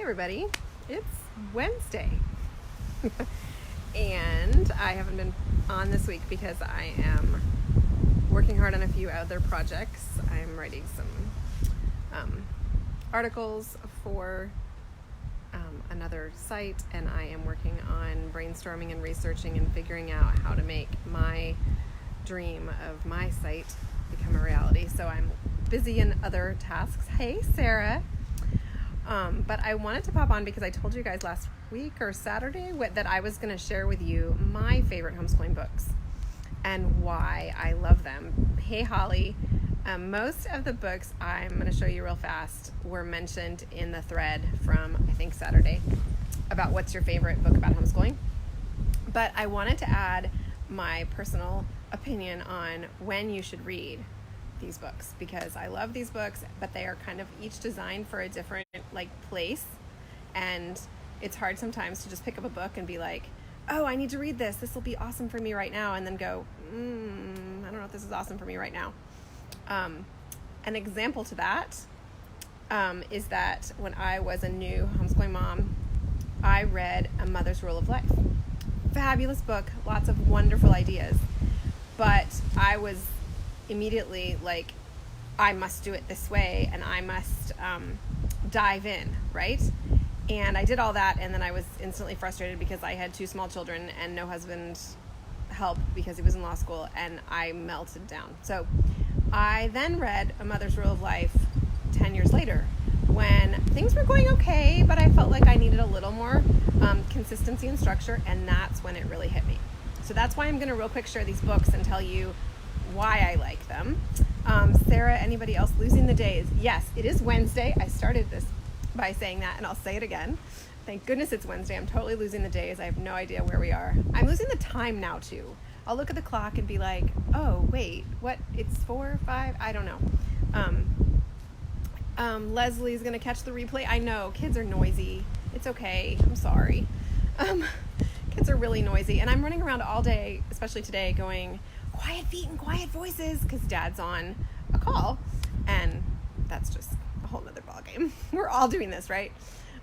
Hey everybody, it's Wednesday and I haven't been on this week because I am working hard on a few other projects. I'm writing some articles for another site, and I am working on brainstorming and researching and figuring out how to make my dream of my site become a reality. So I'm busy in other tasks. Hey Sarah. But I wanted to pop on because I told you guys last week or Saturday that I was going to share with you my favorite homeschooling books and why I love them. Hey Holly, most of the books I'm going to show you real fast were mentioned in the thread from, I think, Saturday about what's your favorite book about homeschooling. But I wanted to add my personal opinion on when you should read these books, because I love these books, but they are kind of each designed for a different place, and it's hard sometimes to just pick up a book and be like, oh, I need to read this will be awesome for me right now, and then go, I don't know if this is awesome for me right now. An example to that is that when I was a new homeschooling mom, I read A Mother's Rule of Life. Fabulous book, lots of wonderful ideas, but I was immediately like, I must do it this way, and I must dive in, right? And I did all that, and then I was instantly frustrated because I had 2 small children and no husband help because he was in law school, and I melted down. So I then read A Mother's Rule of Life 10 years later when things were going okay, but I felt like I needed a little more consistency and structure, and that's when it really hit me. So that's why I'm going to real quick share these books and tell you why I like them. Sarah, anybody else losing the days? Yes, it is Wednesday. I started this by saying that, and I'll say it again. Thank goodness it's Wednesday. I'm totally losing the days. I have no idea where we are. I'm losing the time now too. I'll look at the clock and be like, oh wait, what? It's 4, 5? I don't know. Leslie's gonna catch the replay. I know, kids are noisy. It's okay. I'm sorry. Kids are really noisy, and I'm running around all day, especially today, going, quiet feet and quiet voices, because Dad's on a call, and that's just a whole nother ballgame. We're all doing this, right?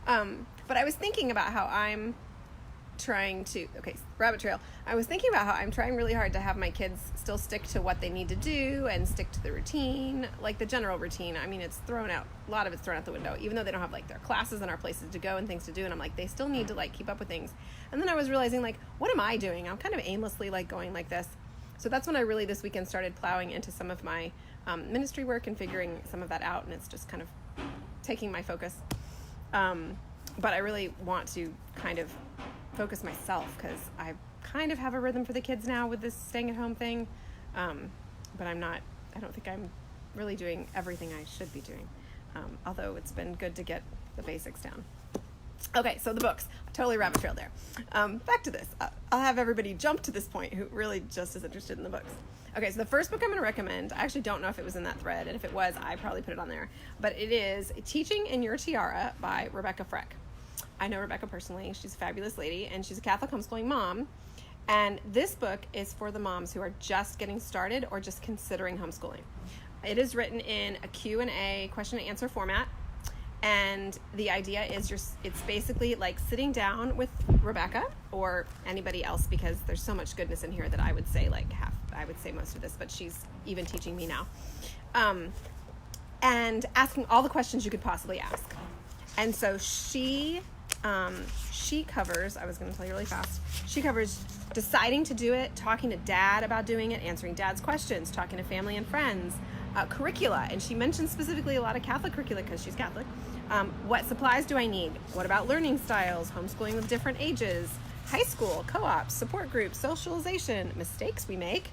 But I was thinking about how I'm trying to, rabbit trail. I was thinking about how I'm trying really hard to have my kids still stick to what they need to do and stick to the routine, like the general routine. I mean, it's thrown out, a lot of it's thrown out the window, even though they don't have like their classes and our places to go and things to do. And I'm like, they still need to like keep up with things. And then I was realizing, like, what am I doing? I'm kind of aimlessly like going like this. So that's when I really this weekend started plowing into some of my ministry work and figuring some of that out, and it's just kind of taking my focus. But I really want to kind of focus myself, because I kind of have a rhythm for the kids now with this staying at home thing. But I don't think I'm really doing everything I should be doing. Although it's been good to get the basics down. Okay, so the books. I totally rabbit trailed there. Back to this. I'll have everybody jump to this point who really just is interested in the books. Okay, so the first book I'm going to recommend, I actually don't know if it was in that thread, and if it was, I probably put it on there. But it is Teaching in Your Tiara by Rebecca Freck. I know Rebecca personally. She's a fabulous lady, and she's a Catholic homeschooling mom. And this book is for the moms who are just getting started or just considering homeschooling. It is written in a Q&A, question and answer format. And the idea is it's basically like sitting down with Rebecca or anybody else, because there's so much goodness in here that I would say most of this, but she's even teaching me now. And asking all the questions you could possibly ask. And so she covers, I was going to tell you really fast, she covers deciding to do it, talking to Dad about doing it, answering Dad's questions, talking to family and friends, curricula, and she mentions specifically a lot of Catholic curricula because she's Catholic. What supplies do I need? What about learning styles, homeschooling with different ages, high school, co-ops, support groups, socialization, mistakes we make,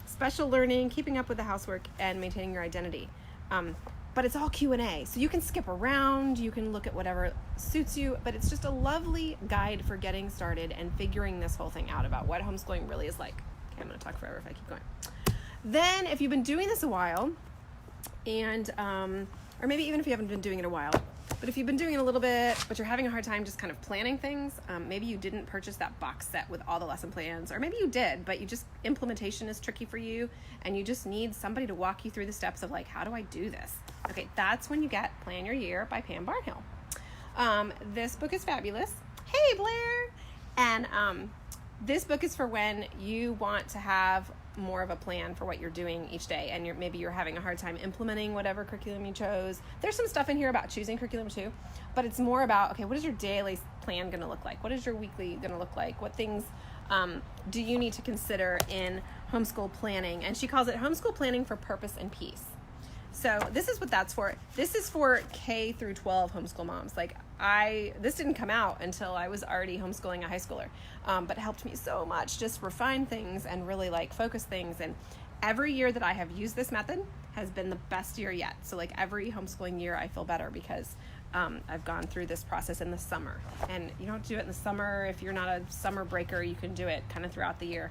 special learning, keeping up with the housework, and maintaining your identity. But it's all Q&A, so you can skip around, you can look at whatever suits you, but it's just a lovely guide for getting started and figuring this whole thing out about what homeschooling really is like. Okay, I'm going to talk forever if I keep going. Then, if you've been doing this a while, and or maybe even if you haven't been doing it a while, but if you've been doing it a little bit, but you're having a hard time just kind of planning things, maybe you didn't purchase that box set with all the lesson plans, or maybe you did, but implementation is tricky for you, and you just need somebody to walk you through the steps of like, how do I do this? Okay, that's when you get Plan Your Year by Pam Barnhill. This book is fabulous. Hey, Blair! And this book is for when you want to have more of a plan for what you're doing each day, and maybe you're having a hard time implementing whatever curriculum you chose. There's some stuff in here about choosing curriculum too, but it's more about, okay, what is your daily plan going to look like? What is your weekly going to look like? What things do you need to consider in homeschool planning? And she calls it Homeschool Planning for Purpose and Peace. So this is what that's for. This is for K through 12 homeschool moms. This didn't come out until I was already homeschooling a high schooler, but helped me so much just refine things and really focus things. And every year that I have used this method has been the best year yet. So every homeschooling year I feel better because I've gone through this process in the summer. And you don't have to do it in the summer. If you're not a summer breaker, you can do it kind of throughout the year.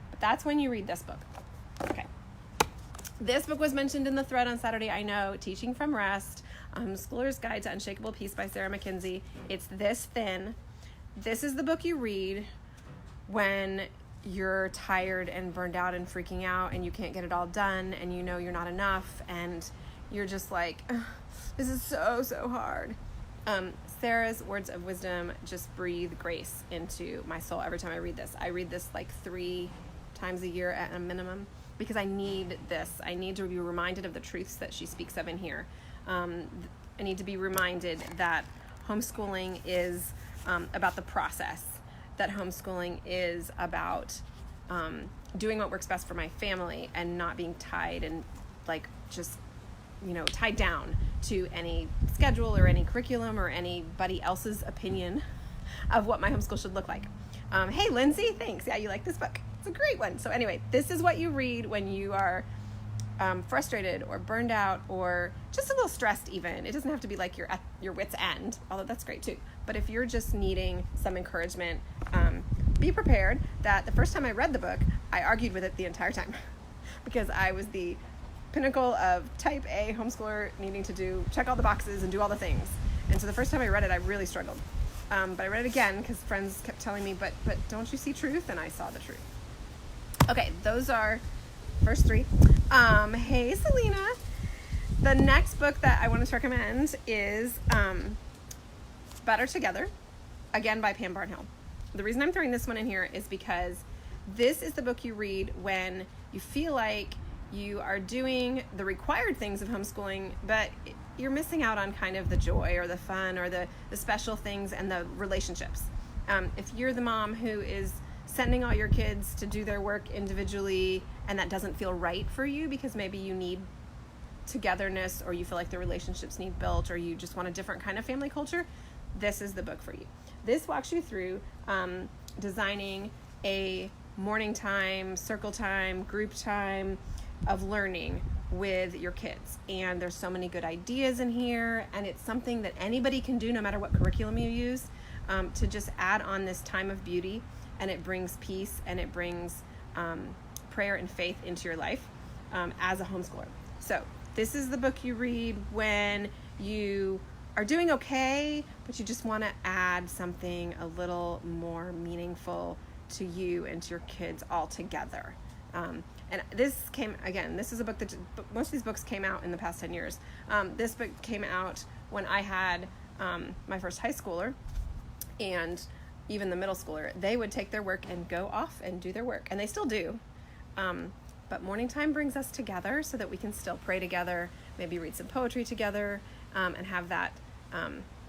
But that's when you read this book. Okay. This book was mentioned in the thread on Saturday, I know, Teaching from Rest, Homeschooler's Guide to Unshakable Peace by Sarah McKenzie. It's this thin. This is the book you read when you're tired and burned out and freaking out and you can't get it all done and you know you're not enough and you're just this is so hard. Sarah's words of wisdom just breathe grace into my soul every time I read this. I read this 3 times a year at a minimum, because I need this. I need to be reminded of the truths that she speaks of in here. I need to be reminded that homeschooling is about the process, that homeschooling is about doing what works best for my family and not being tied and tied down to any schedule or any curriculum or anybody else's opinion of what my homeschool should look like. Hey, Lindsay, thanks. Yeah, you like this book. It's a great one. So anyway, this is what you read when you are frustrated or burned out or just a little stressed even. It doesn't have to be you're at your wit's end, although that's great too. But if you're just needing some encouragement, be prepared that the first time I read the book, I argued with it the entire time because I was the pinnacle of type A homeschooler needing to check all the boxes and do all the things. And so the first time I read it, I really struggled. But I read it again because friends kept telling me, but don't you see truth? And I saw the truth. Okay, those are first 3. Hey, Selena. The next book that I wanted to recommend is Better Together, again by Pam Barnhill. The reason I'm throwing this one in here is because this is the book you read when you feel like you are doing the required things of homeschooling, but you're missing out on kind of the joy or the fun or the special things and the relationships. If you're the mom who is sending all your kids to do their work individually and that doesn't feel right for you because maybe you need togetherness or you feel like the relationships need built or you just want a different kind of family culture, this is the book for you. This walks you through designing a morning time, circle time, group time of learning with your kids. And there's so many good ideas in here, and it's something that anybody can do no matter what curriculum you use, to just add on this time of beauty. And it brings peace and it brings prayer and faith into your life as a homeschooler. So this is the book you read when you are doing okay, but you just want to add something a little more meaningful to you and to your kids all together. And this is a book that most of these books came out in the past 10 years. This book came out when I had my first high schooler, and even the middle schooler. They would take their work and go off and do their work, and they still do. But morning time brings us together so that we can still pray together, maybe read some poetry together, and have that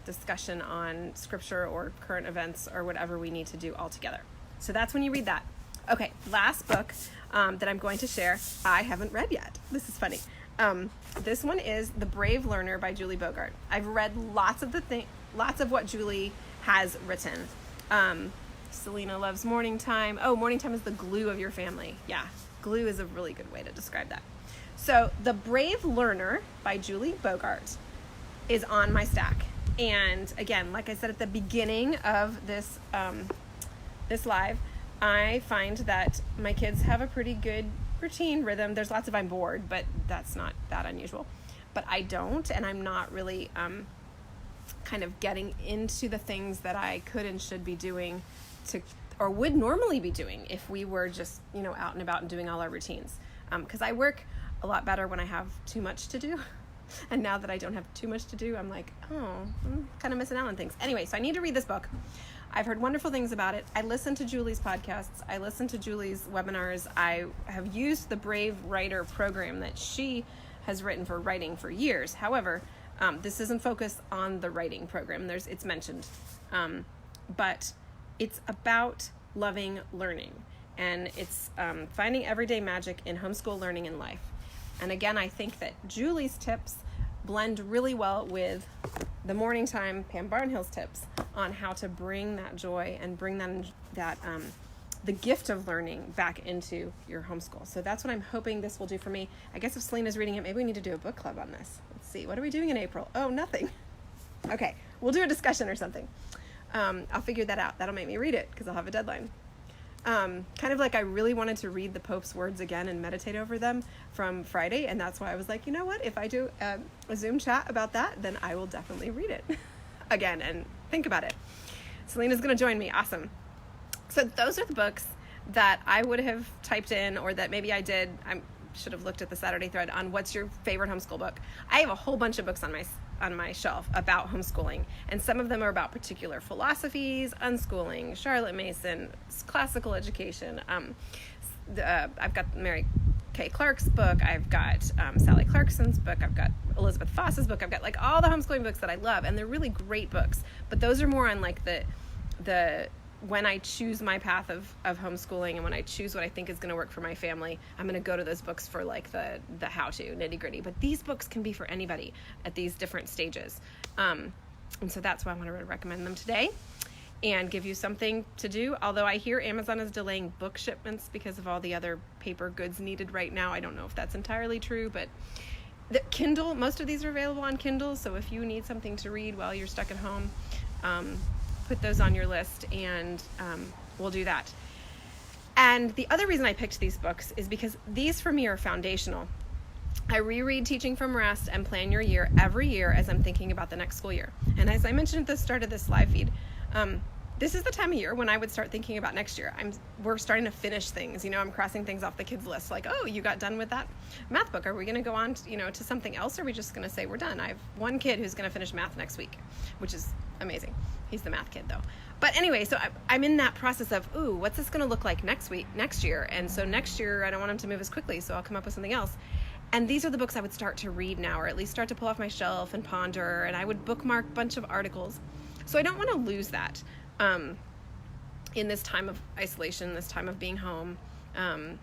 discussion on scripture or current events or whatever we need to do all together. So that's when you read that. Okay, last book that I'm going to share, I haven't read yet. This is funny. This one is The Brave Learner by Julie Bogart. I've read lots of what Julie has written. Selena loves morning time. Oh, morning time is the glue of your family. Yeah, glue is a really good way to describe that. So The Brave Learner by Julie Bogart is on my stack. And again, like I said at the beginning of this live, I find that my kids have a pretty good routine rhythm. There's lots of I'm bored, but that's not that unusual. But I don't, and I'm not really kind of getting into the things that I could and should be doing or would normally be doing if we were just, out and about and doing all our routines. Because I work a lot better when I have too much to do. And now that I don't have too much to do, I'm like, oh, I'm kind of missing out on things. Anyway, so I need to read this book. I've heard wonderful things about it. I listen to Julie's podcasts. I listen to Julie's webinars. I have used the Brave Writer program that she has written for writing for years. However, this isn't focused on the writing program. It's mentioned, but it's about loving learning, and it's finding everyday magic in homeschool learning and life. And again, I think that Julie's tips blend really well with the Morning Time Pam Barnhill's tips on how to bring that joy and bring that the gift of learning back into your homeschool. So that's what I'm hoping this will do for me. I guess if Selena's reading it, maybe we need to do a book club on this. Let's see, what are we doing in April? Oh, nothing. Okay, we'll do a discussion or something. I'll figure that out. That'll make me read it because I'll have a deadline. Kind of like I really wanted to read the Pope's words again and meditate over them from Friday, and that's why I was like, you know what, if I do a Zoom chat about that, then I will definitely read it again and think about it. Selena's going to join me. Awesome. So those are the books that I would have typed in, or that maybe I did. I should have looked at the Saturday thread on what's your favorite homeschool book. I have a whole bunch of books on my shelf about homeschooling, and some of them are about particular philosophies, unschooling, Charlotte Mason, classical education. I've got Mary Kay Clark's book, I've got Sally Clarkson's book, I've got Elizabeth Foss's book, I've got like all the homeschooling books that I love, and they're really great books, but those are more on like the when I choose my path of homeschooling, and when I choose what I think is going to work for my family, I'm going to go to those books for like the how-to nitty-gritty. But these books can be for anybody at these different stages. And so that's why I want to recommend them today and give you something to do. Although I hear Amazon is delaying book shipments because of all the other paper goods needed right now. I don't know if that's entirely true, but the Kindle, most of these are available on Kindle. So if you need something to read while you're stuck at home, put those on your list, and we'll do that. And the other reason I picked these books is because these for me are foundational. I reread Teaching from Rest and Plan Your Year every year as I'm thinking about the next school year. And as I mentioned at the start of this live feed, this is the time of year when I would start thinking about next year. We're starting to finish things. I'm crossing things off the kids' list. Like, oh, you got done with that math book. Are we going to go on to something else? Or are we just going to say we're done? I have one kid who's going to finish math next week, which is amazing. He's the math kid though. But anyway, so I'm in that process of, ooh, what's this going to look like next year? And so next year, I don't want him to move as quickly, so I'll come up with something else. And these are the books I would start to read now, or at least start to pull off my shelf and ponder, and I would bookmark a bunch of articles. So I don't want to lose that in this time of isolation, this time of being home. And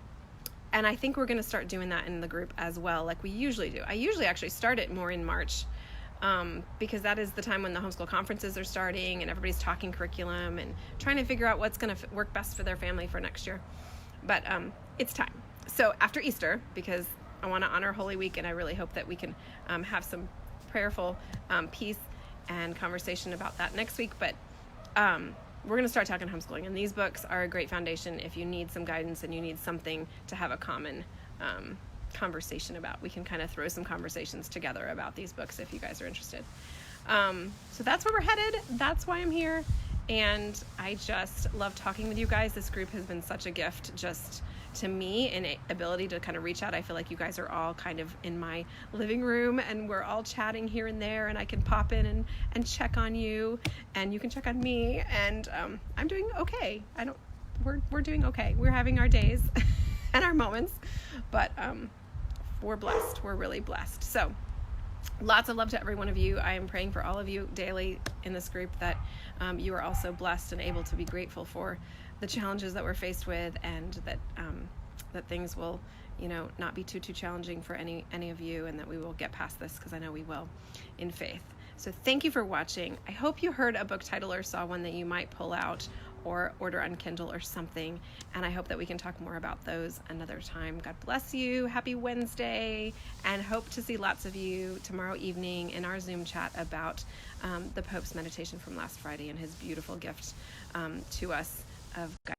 I think we're going to start doing that in the group as well, like we usually do. I usually actually start it more in March, because that is the time when the homeschool conferences are starting and everybody's talking curriculum and trying to figure out what's going to work best for their family for next year. But it's time. So after Easter, because I want to honor Holy Week, and I really hope that we can have some prayerful peace and conversation about that next week. But we're going to start talking homeschooling, and these books are a great foundation if you need some guidance and you need something to have a common conversation about. We can kind of throw some conversations together about these books if you guys are interested. So that's where we're headed. That's why I'm here. And I just love talking with you guys. This group has been such a gift just to me, and ability to kind of reach out. I feel like you guys are all kind of in my living room, and we're all chatting here and there, and I can pop in and check on you, and you can check on me, and I'm doing okay. We're doing okay. We're having our days and our moments, but we're blessed. We're really blessed. So lots of love to every one of you. I am praying for all of you daily in this group that you are also blessed and able to be grateful for the challenges that we're faced with, and that that things will, not be too challenging for any of you, and that we will get past this, because I know we will, in faith. So thank you for watching. I hope you heard a book title or saw one that you might pull out or order on Kindle or something, and I hope that we can talk more about those another time. God bless you. Happy Wednesday, and hope to see lots of you tomorrow evening in our Zoom chat about the Pope's meditation from last Friday and his beautiful gift to us of God.